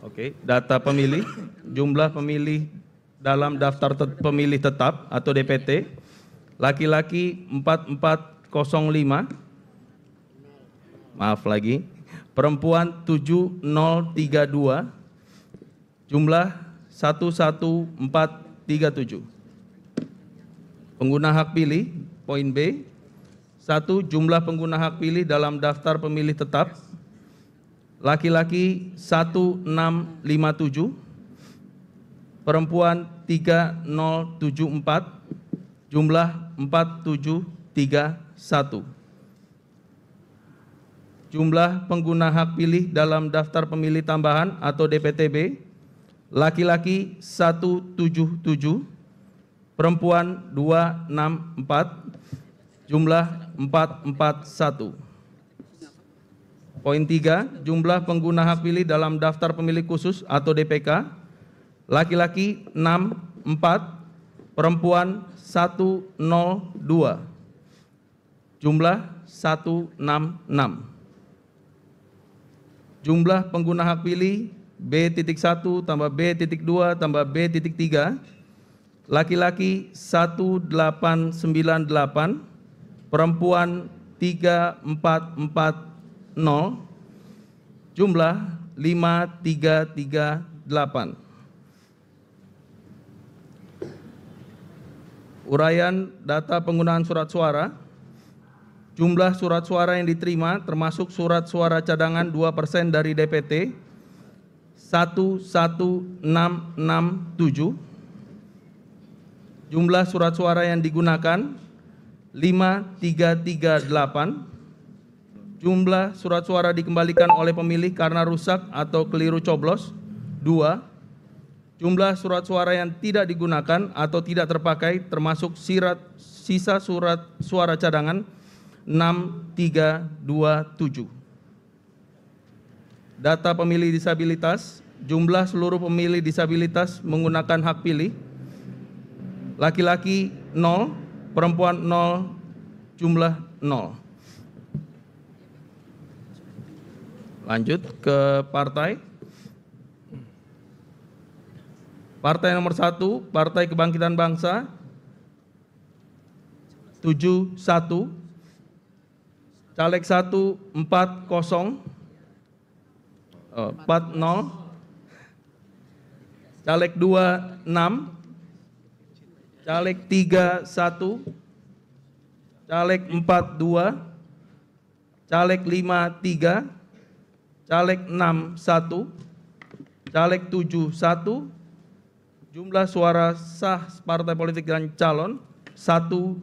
Oke, data pemilih, jumlah pemilih dalam daftar pemilih tetap atau DPT, laki-laki 4405, maaf lagi, perempuan 7032, jumlah 11437. Pengguna hak pilih, poin B, 1. Jumlah pengguna hak pilih dalam daftar pemilih tetap, laki-laki 1657, perempuan 3074, jumlah 4731. Jumlah pengguna hak pilih dalam daftar pemilih tambahan atau DPTB, laki-laki 177, perempuan 264, jumlah 441. Poin 3, jumlah pengguna hak pilih dalam daftar pemilih khusus atau DPK, laki-laki 64, perempuan 102, jumlah 166. Jumlah pengguna hak pilih B.1 tambah B.2 tambah B.3, laki-laki 1898, perempuan 3440, jumlah 5338. Uraian data penggunaan surat suara. Jumlah surat suara yang diterima termasuk surat suara cadangan 2% dari DPT 11667. Jumlah surat suara yang digunakan 5338. Jumlah surat suara dikembalikan oleh pemilih karena rusak atau keliru coblos 2. Jumlah surat suara yang tidak digunakan atau tidak terpakai termasuk sisa surat suara cadangan 6327. Data pemilih disabilitas. Jumlah seluruh pemilih disabilitas menggunakan hak pilih, laki-laki 0, perempuan 0, jumlah 0. Lanjut ke partai. Partai nomor 1, Partai Kebangkitan Bangsa 71, caleg 1 40, caleg 2 6, caleg 3 1, caleg 4 2, caleg 5 3, caleg 6 1, caleg 7 1, jumlah suara sah partai politik dan calon 125.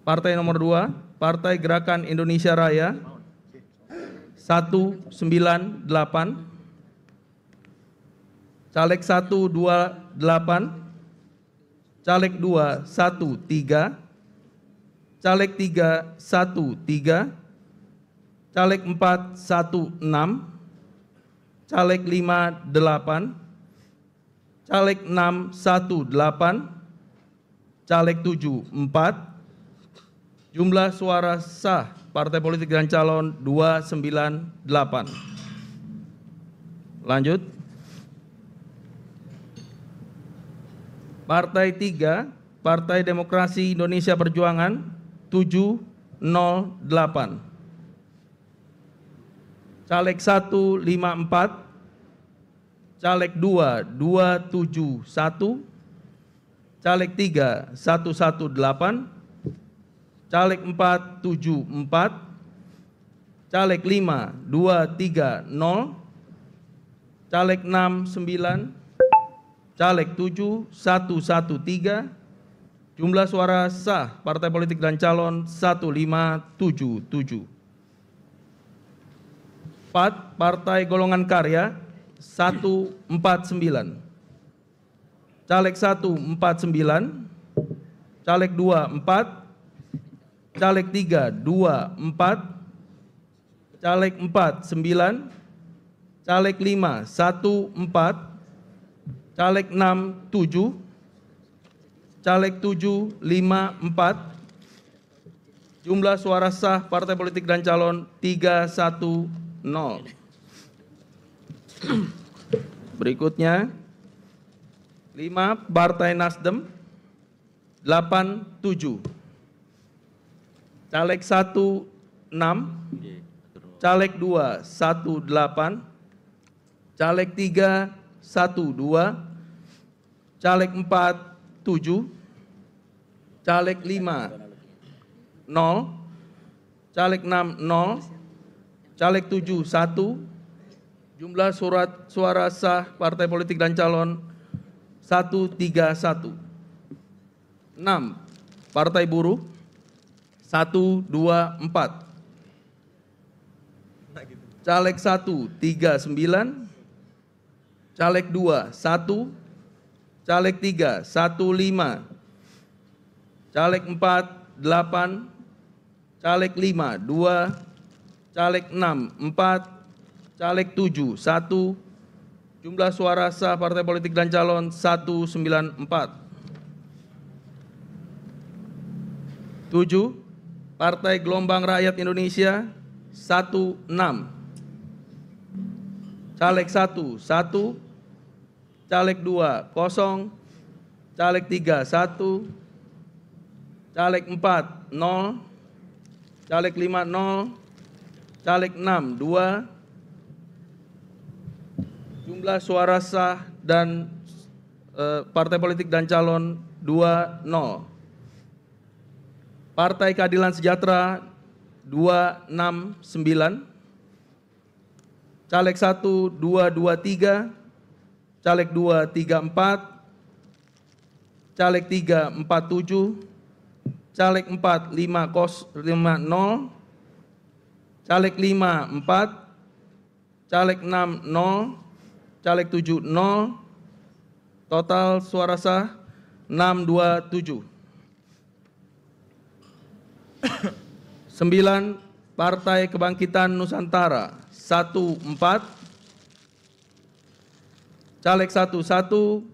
Partai nomor 2, Partai Gerakan Indonesia Raya 198, caleg 128, caleg 2 13, caleg 3 13, caleg 4 16, caleg 5 8, caleg 6 18, caleg 7 4, jumlah suara sah partai politik dan calon 298. Lanjut. Partai 3, Partai Demokrasi Indonesia Perjuangan 708. Caleg 1 54, caleg 2 271, caleg 3 118, caleg 4 74, caleg 5 230, caleg 6 9, caleg 7 113, jumlah suara sah partai politik dan calon 1577. 4, Partai Golongan Karya 149, caleg 1 49, caleg 2 4, caleg 3 2 4, caleg 4 9, caleg 5 1 4, caleg 6 7, caleg 7 5 4, jumlah suara sah partai politik dan calon 310. Berikutnya 5 Partai Nasdem 87. Caleg 1 6, caleg 2 1 8, caleg 3 1 2, caleg 4 7, caleg 5 0, caleg 6 0, caleg 7 1, jumlah surat suara sah partai politik dan calon 131. 6 Partai Buruh 1 2 4, caleg 1 39, caleg 2 1, caleg 3 1 5, caleg 4 8, caleg 5 2, caleg 6 4, caleg 7 1, jumlah suara sah partai politik dan calon 194. 7 Partai Gelombang Rakyat Indonesia 16, caleg 1 1, caleg 2 0, caleg 3 1, caleg 4 0, caleg 5 0, caleg 6 2, jumlah suara sah dan partai politik dan calon 20. Partai Keadilan Sejahtera 269, caleg 1 223, caleg 2 34, caleg 3 47, caleg 4 50, caleg 5 4, caleg 6 0, caleg 7 0, total suara sah 627. 9 Partai Kebangkitan Nusantara 14, caleg 1 1,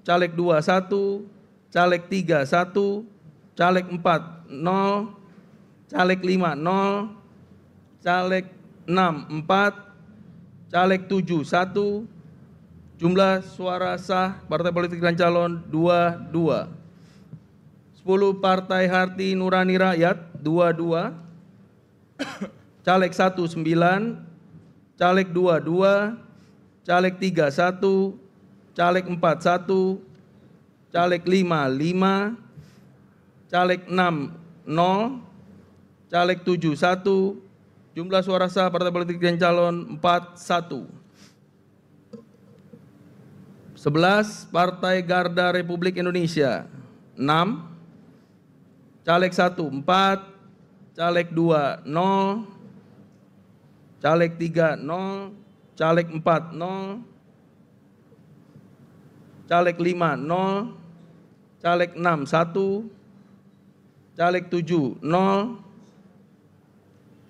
caleg 2 1, caleg 3 1, caleg 4 0, caleg 5 0, caleg 6 4, caleg 7 1, jumlah suara sah partai politik dan calon 22. 10 Partai Harti Nurani Rakyat 22, caleg 1 9, caleg 2 2, caleg 3 1, caleg 4 1, caleg 5 5, caleg 6 0, caleg 7 1, jumlah suara sah partai politik dan calon 41. 11 Partai Garda Republik Indonesia 6, caleg 1 4, caleg 2 0, caleg 3 0, caleg 4 0, caleg 5 0, caleg 6 1, caleg 7 0,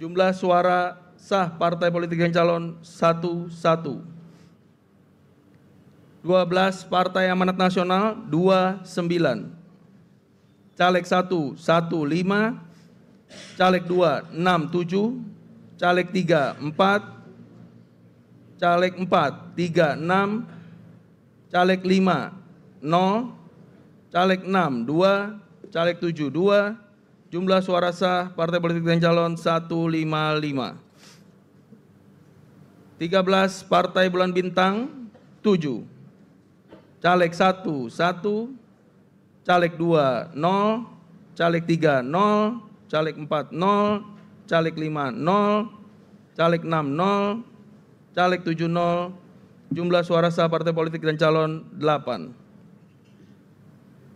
jumlah suara sah partai politik dan calon 11. 12 Partai Amanat Nasional 29, caleg 1 1 5, caleg 2 6 7, caleg 3 4, caleg 4 3 6, caleg 5 0, caleg 6 2, caleg 7 2, jumlah suara sah partai politik dan calon 155. 13 Partai Bulan Bintang 7, caleg 1 1, caleg 2 0, caleg 3 0, caleg 4 0, caleg 5 0, caleg 6 0, caleg 7 0, jumlah suara sah partai politik dan calon 8.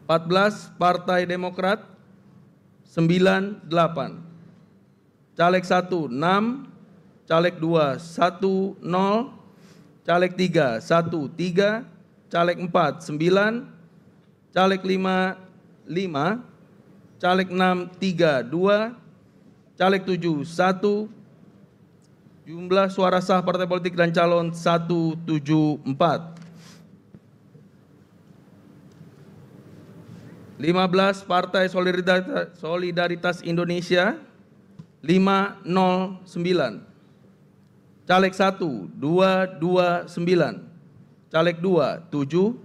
14 Partai Demokrat 98, caleg 1 6, caleg 2 1 0, caleg 3 1 3, caleg 4 9, caleg 5 5, caleg 6 3 2, caleg 7 1, jumlah suara sah partai politik dan calon 174. 15 Partai Solidaritas Indonesia 509, Caleg 1 229, Caleg 2 7,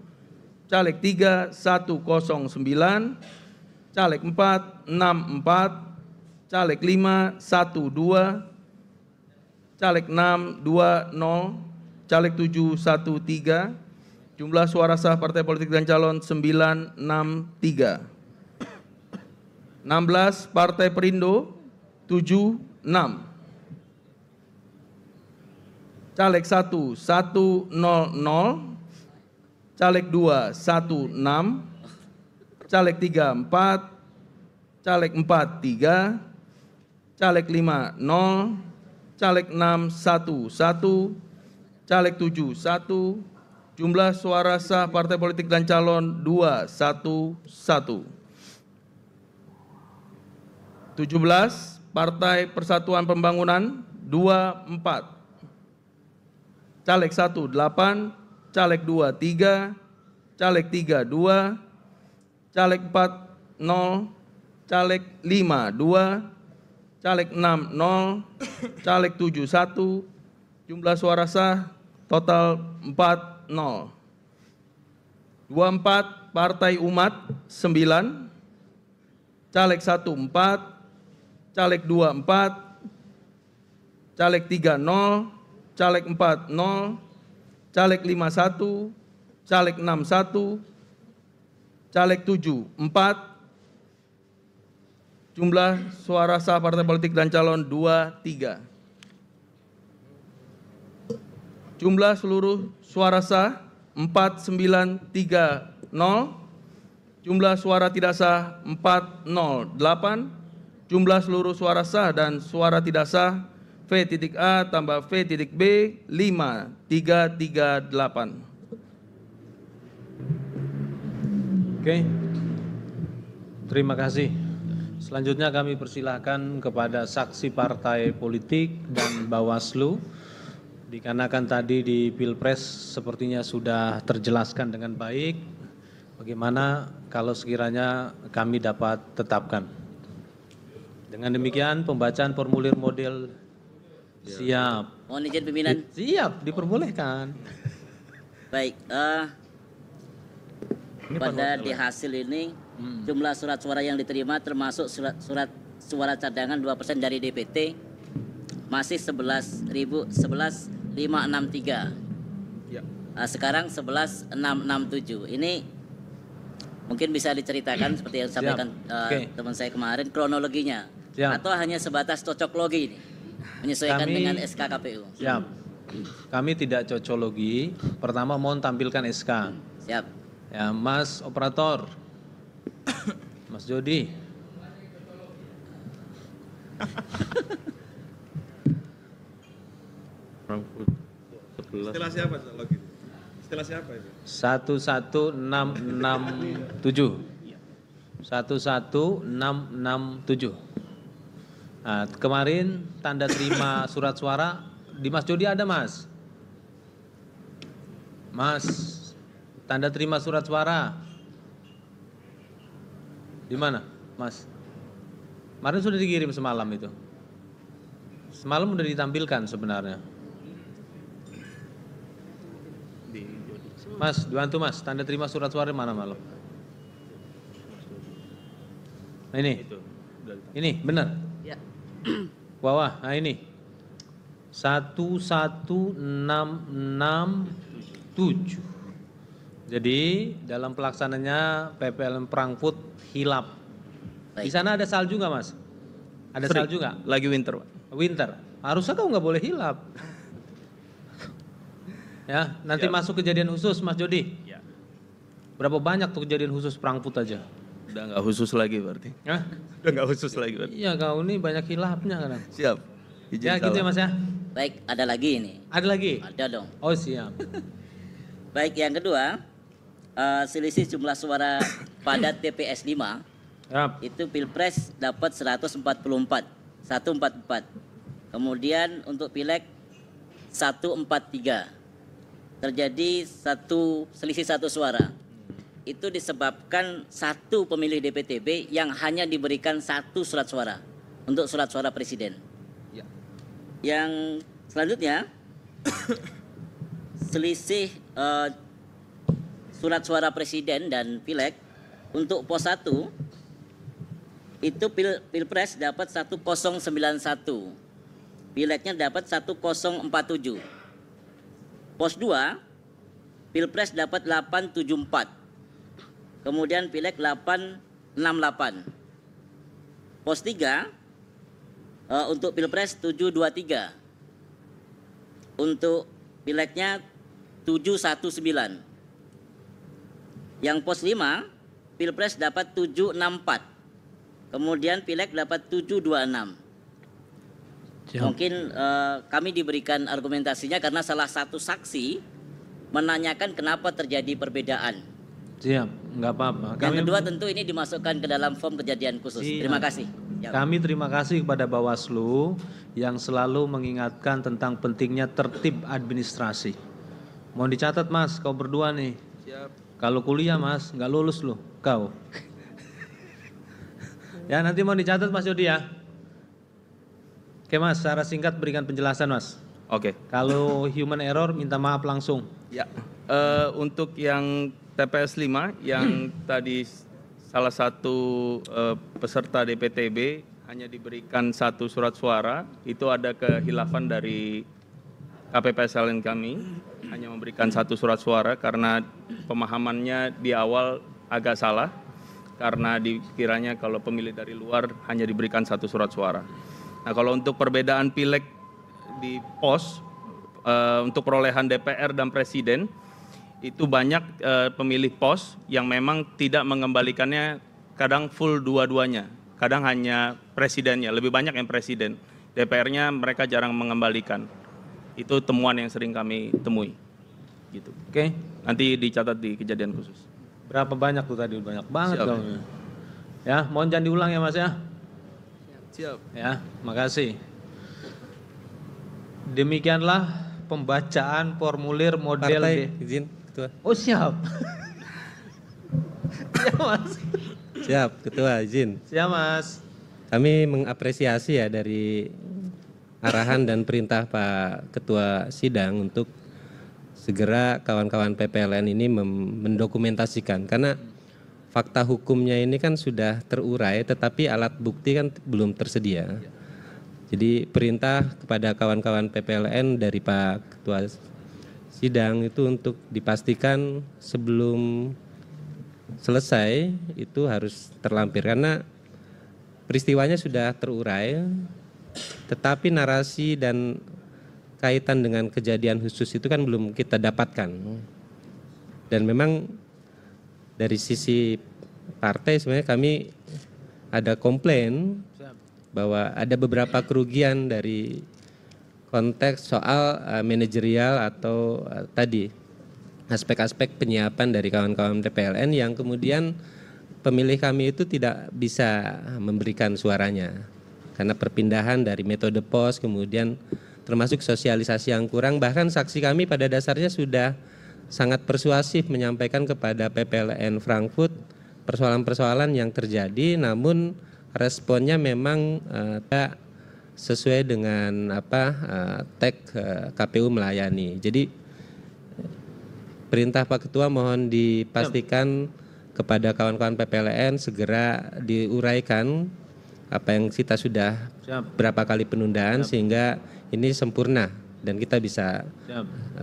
Caleg 3 109, Caleg 4 64, Caleg 5 12, Caleg 6 20, Caleg 7 13, jumlah suara sah partai politik dan calon 963. 16 Partai Perindo 76, Caleg 1 100, Caleg 2 16, Caleg 3 4, Caleg 4 3, Caleg 5 0, Caleg 6 1 1, Caleg 7 1, jumlah suara sah partai politik dan calon 211. 17 Partai Persatuan Pembangunan 24, Caleg 1 8, Caleg 2 3, Caleg 3 2, Caleg 4 0, Caleg 5 2, Caleg 6 0, Caleg 7 1, jumlah suara sah total 40. 24 Partai Umat 9, Caleg 1 4, Caleg 2 4, Caleg 3 0, Caleg 4 0, Caleg 5 1, Caleg 6 1, Caleg 7 4, jumlah suara sah partai politik dan calon 23. Jumlah seluruh suara sah 4930, jumlah suara tidak sah 408, jumlah seluruh suara sah dan suara tidak sah V.A tambah V.B 5338. Oke, terima kasih. Selanjutnya kami persilahkan kepada saksi partai politik dan Bawaslu. Dikarenakan tadi di Pilpres sepertinya sudah terjelaskan dengan baik, bagaimana kalau sekiranya kami dapat tetapkan. Dengan demikian pembacaan formulir model siap. Mohon izin pimpinan. Siap, diperbolehkan. Baik, pada di hasil ini jumlah surat suara yang diterima termasuk surat suara cadangan 2% dari DPT masih 11.563. Ya. Sekarang 11.667. Ini mungkin bisa diceritakan seperti yang disampaikan teman saya kemarin kronologinya. Atau hanya sebatas cocok logi ini menyesuaikan dengan SK KPU. Siap. Kami tidak cocologi. Pertama mohon tampilkan SK. Siap. Ya, Mas Operator. Mas Jody. Istilah siapa lagi? Istilah siapa itu? 11667. 11667. Nah, kemarin tanda terima surat suara di Mas Jody ada, Mas? Mas, tanda terima surat suara di mana, Mas? Kemarin sudah dikirim semalam itu. Semalam sudah ditampilkan sebenarnya. Mas, dibantu Mas, tanda terima surat suara mana malam? Nah, ini benar. Ya. Bawah, nah ini 11667. Jadi dalam pelaksananya PPLN Frankfurt hilap. Di sana ada salju nggak, Mas? Ada salju nggak? Lagi winter, Pak. Winter. Harusnya kau nggak boleh hilap. Ya, nanti masuk kejadian khusus, Mas Jody. Ya. Berapa banyak tuh kejadian khusus Frankfurt aja? Udah nggak khusus lagi berarti. Hah? Udah nggak khusus lagi berarti. Iya, kau ini banyak hilapnya kadang. Siap. Izin Ya, gitu ya, salam. Mas ya. Baik, ada lagi ini. Ada lagi? Ada dong. Oh, siap. Baik, yang kedua, selisih jumlah suara pada TPS 5 Yap. itu Pilpres dapat 144. Kemudian untuk Pileg 143. Terjadi selisih satu suara. Itu disebabkan satu pemilih DPTB yang hanya diberikan satu surat suara untuk surat suara presiden. Ya. Yang selanjutnya selisih surat suara presiden dan pileg untuk pos 1 itu pilpres dapat 1091, pilegnya dapat 1047. Pos 2 pilpres dapat 874, kemudian pileg 868. Pos 3 untuk pilpres 723, untuk pilegnya 719. Yang pos 5 pilpres dapat 764, kemudian pileg dapat 726. Mungkin kami diberikan argumentasinya karena salah satu saksi menanyakan kenapa terjadi perbedaan. Siap, nggak apa-apa. Yang kedua tentu ini dimasukkan ke dalam form kejadian khusus. Terima kasih. Kami terima kasih kepada Bawaslu yang selalu mengingatkan tentang pentingnya tertib administrasi. Mohon dicatat Mas, kau berdua nih. Siap. Kalau kuliah Mas, nggak lulus loh, kau. Ya nanti mau dicatat Mas Yodi ya. Oke Mas, secara singkat berikan penjelasan Mas. Oke. Kalau human error minta maaf langsung. Ya, untuk yang TPS 5 yang tadi salah satu peserta DPTB hanya diberikan 1 surat suara, itu ada kehilafan dari KPPSLN kami, hanya memberikan 1 surat suara karena pemahamannya di awal agak salah, karena dikiranya kalau pemilih dari luar hanya diberikan 1 surat suara. Nah kalau untuk perbedaan pileg di pos, untuk perolehan DPR dan Presiden, itu banyak pemilih pos yang memang tidak mengembalikannya, kadang full dua-duanya, kadang hanya presidennya, lebih banyak yang presiden. DPR-nya mereka jarang mengembalikan. Itu temuan yang sering kami temui. Gitu. Oke. Nanti dicatat di kejadian khusus. Berapa banyak tuh tadi? Banyak banget Siap. dong. Ya, mohon jangan diulang ya Mas ya. Siap. Ya, makasih. Demikianlah pembacaan formulir model Partai, izin Ketua. Oh siap. Siap Mas. Siap, Ketua, izin. Siap Mas. Kami mengapresiasi ya dari arahan dan perintah Pak Ketua Sidang untuk segera kawan-kawan PPLN ini mendokumentasikan, karena fakta hukumnya ini kan sudah terurai tetapi alat bukti kan belum tersedia. Jadi perintah kepada kawan-kawan PPLN dari Pak Ketua Sidang itu untuk dipastikan sebelum selesai itu harus terlampir, karena peristiwanya sudah terurai tetapi narasi dan kaitan dengan kejadian khusus itu kan belum kita dapatkan. Dan memang dari sisi partai sebenarnya kami ada komplain bahwa ada beberapa kerugian dari konteks soal manajerial atau tadi aspek-aspek penyiapan dari kawan-kawan PPLN yang kemudian pemilih kami itu tidak bisa memberikan suaranya karena perpindahan dari metode pos, kemudian termasuk sosialisasi yang kurang. Bahkan saksi kami pada dasarnya sudah sangat persuasif menyampaikan kepada PPLN Frankfurt persoalan-persoalan yang terjadi, namun responnya memang tidak sesuai dengan tag KPU melayani. Jadi perintah Pak Ketua mohon dipastikan kepada kawan-kawan PPLN segera diuraikan apa yang kita sudah berapa kali penundaan sehingga ini sempurna dan kita bisa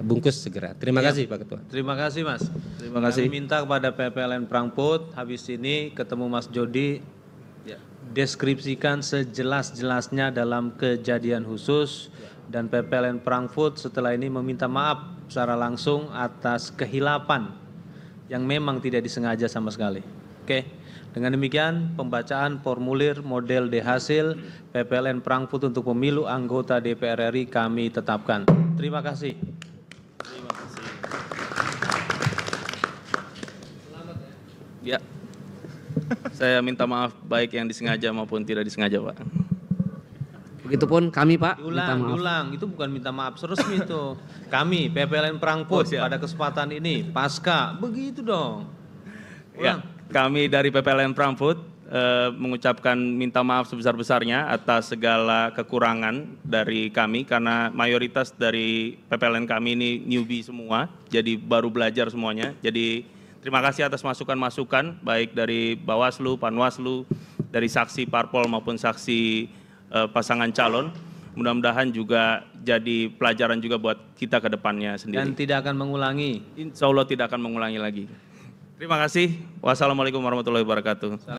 bungkus segera. Terima kasih Pak Ketua. Terima kasih Mas. Terima kasih. Kami minta kepada PPLN Frankfurt habis ini ketemu Mas Jody, deskripsikan sejelas-jelasnya dalam kejadian khusus, dan PPLN Frankfurt setelah ini meminta maaf secara langsung atas kehilapan yang memang tidak disengaja sama sekali. Oke. Dengan demikian pembacaan formulir model D hasil PPLN Frankfurt untuk pemilu anggota DPR RI kami tetapkan. Terima kasih. Terima kasih. Ya. Saya minta maaf baik yang disengaja maupun tidak disengaja, Pak. Begitupun kami Pak, minta maaf. Diulang, itu bukan minta maaf resmi itu. Kami PPLN Frankfurt pada kesempatan ini pasca begitu dong. Ya, kami dari PPLN Frankfurt mengucapkan minta maaf sebesar-besarnya atas segala kekurangan dari kami karena mayoritas dari PPLN kami ini newbie semua, jadi baru belajar semuanya. Jadi terima kasih atas masukan-masukan baik dari Bawaslu, Panwaslu, dari saksi parpol maupun saksi pasangan calon. Mudah-mudahan juga jadi pelajaran juga buat kita ke depannya sendiri. Dan tidak akan mengulangi. Insya Allah tidak akan mengulangi lagi. Terima kasih. Wassalamualaikum warahmatullahi wabarakatuh.